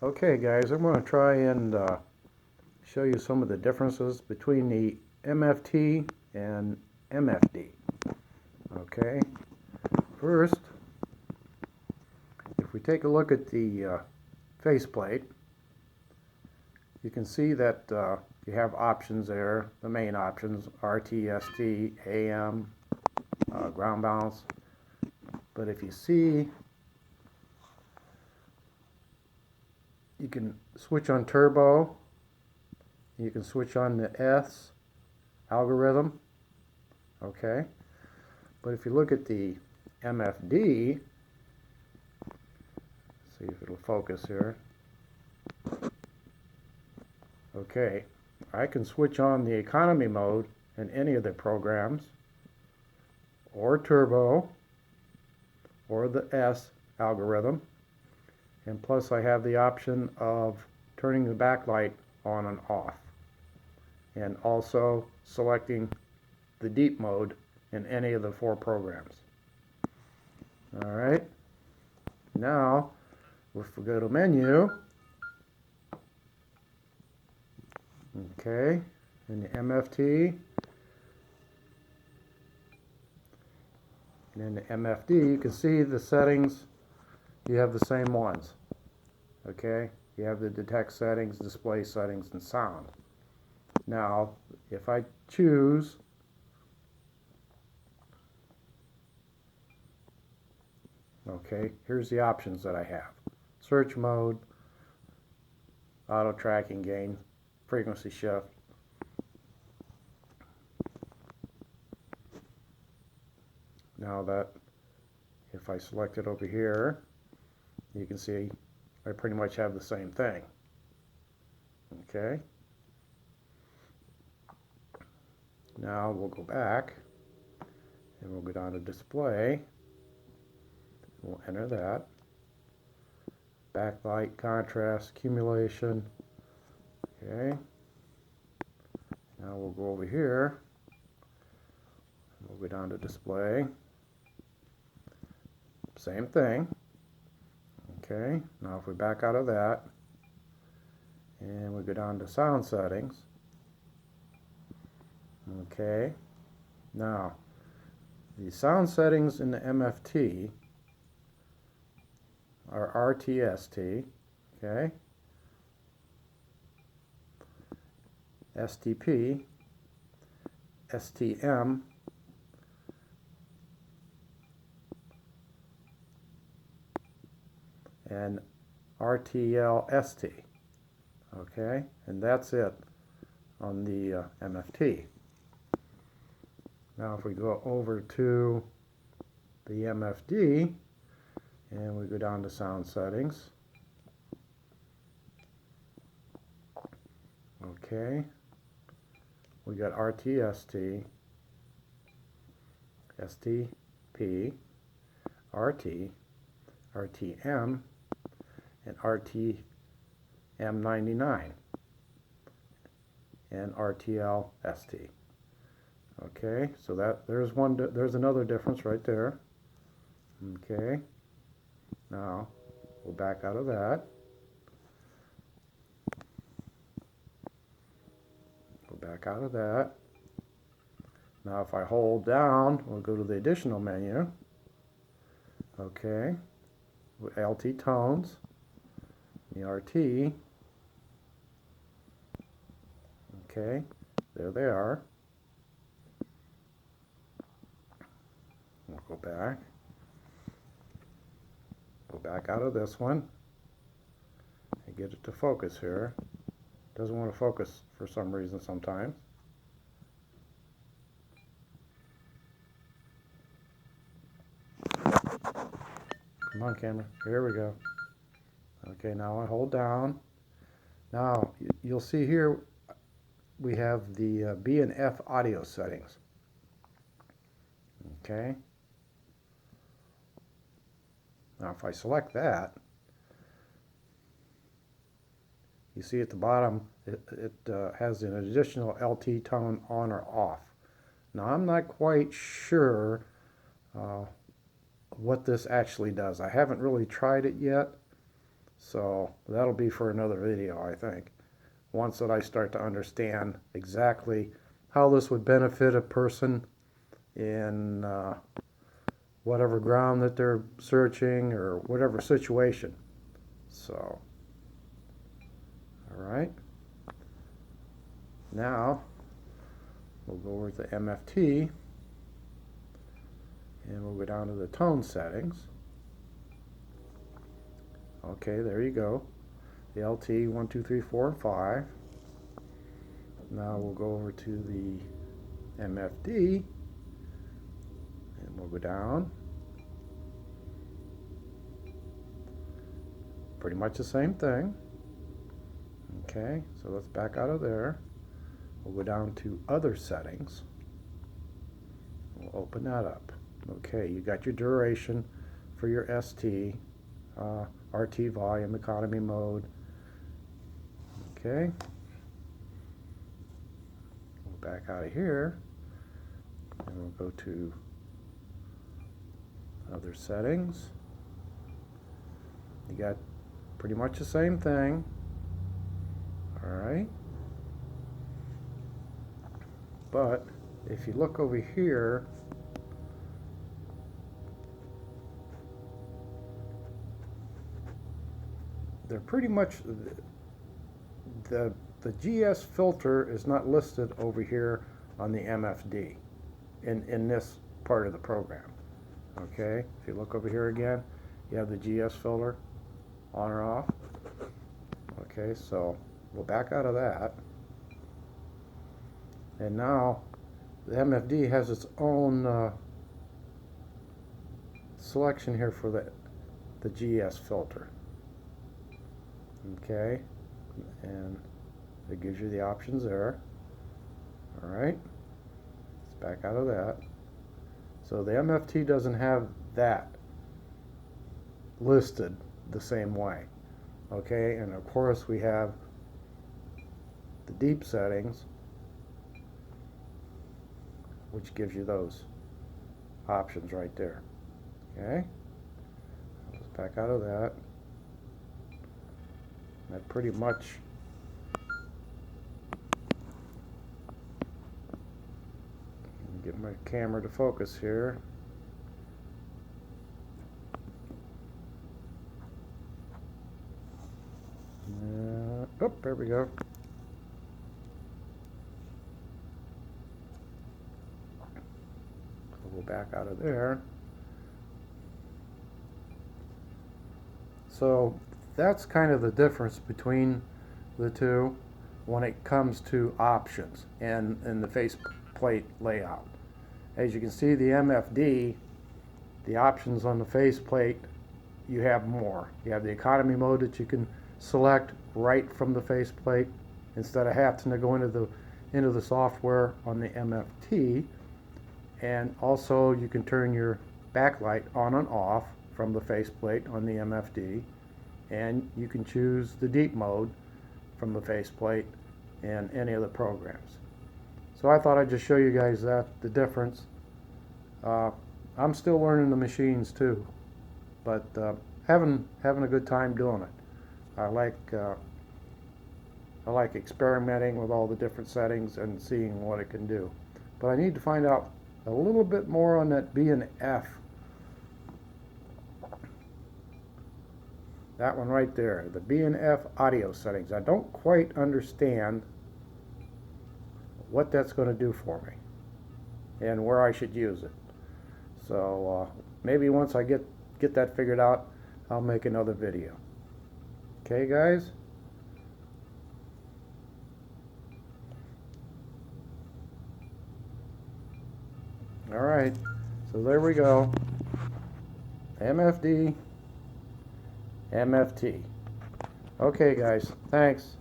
Okay guys, I'm going to try and show you some of the differences between the MFT and MFD. Okay, first, if we take a look at the faceplate, you can see that you have options there, the main options, RT, ST, AM, ground balance. But if you see, you can switch on turbo, you can switch on the S algorithm, okay? But if you look at the MFD, see if it'll focus here. Okay, I can switch on the economy mode in any of the programs, or turbo, or the S algorithm, and plus I have the option of turning the backlight on and off, and also selecting the deep mode in any of the 4 programs. Alright, now if we go to menu, okay, in the MFT, and in the MFD, you can see the settings, you have the same ones. Okay, you have the detect settings, display settings, and sound. Now, if I choose okay, here's the options that I have. Search mode, auto tracking gain, frequency shift. Now that if I select it over here, you can see I pretty much have the same thing. Okay. Now we'll go back and we'll go down to display. We'll enter that. Backlight, contrast, accumulation. Okay. Now we'll go over here. We'll go down to display. Same thing. Okay. Now if we back out of that and we go down to sound settings. Okay. Now the sound settings in the MFT are RTST, okay, STP, STM, and RTLST, okay, and that's it on the MFT. Now if we go over to the MFD and we go down to sound settings, okay, we got RTST, STP, RT, RTM, and RTM99, and RTLST. Okay, so there's another difference right there. Okay, now we'll back out of that. Go back out of that. Now if I hold down, we'll go to the additional menu. Okay, with LT tones, the RT. Okay, there they are. We'll go back. Go back out of this one and get it to focus here. Doesn't want to focus for some reason sometimes. Come on, camera. Here we go. Okay, now I hold down. Now you'll see here we have the B and F audio settings. Okay. Now if I select that, you see at the bottom it has an additional LT tone on or off. Now I'm not quite sure what this actually does. I haven't really tried it yet, So that'll be for another video, I think, once that I start to understand exactly how this would benefit a person in whatever ground that they're searching or whatever situation. So, all right. Now, we'll go over to MFT, and we'll go down to the tone settings. Okay, there you go. The LT 1, 2, 3, 4, and 5. Now we'll go over to the MFD, and we'll go down. Pretty much the same thing. Okay, so let's back out of there. We'll go down to other settings. We'll open that up. Okay, you got your duration for your ST, RT volume, economy mode. Okay. We'll back out of here, and we'll go to other settings. You got pretty much the same thing. All right. But if you look over here, they're pretty much the GS filter is not listed over here on the MFD in this part of the program. Okay, if you look over here again, you have the GS filter on or off. Okay, so we'll back out of that. And now the MFD has its own selection here for the GS filter. Okay, and it gives you the options there. All right, let's back out of that. So the MFT doesn't have that listed the same way. Okay, and of course we have the deep settings, which gives you those options right there. Okay, let's back out of that. That pretty much get my camera to focus here. Oh, there we go. So we'll back out of there. So that's kind of the difference between the two when it comes to options and the faceplate layout. As you can see, the MFD, the options on the faceplate, you have more. You have the economy mode that you can select right from the faceplate instead of having to go into the software on the MFT. And also you can turn your backlight on and off from the faceplate on the MFD, and you can choose the deep mode from the faceplate in any of the programs. So I thought I'd just show you guys the difference. I'm still learning the machines too, but having a good time doing it. I like experimenting with all the different settings and seeing what it can do. But I need to find out a little bit more on that B and F. That one right there, the B and F audio settings. I don't quite understand what that's going to do for me and where I should use it. So maybe once I get that figured out, I'll make another video. Okay, guys? All right, so there we go. MFD, MFT. Okay, guys, thanks.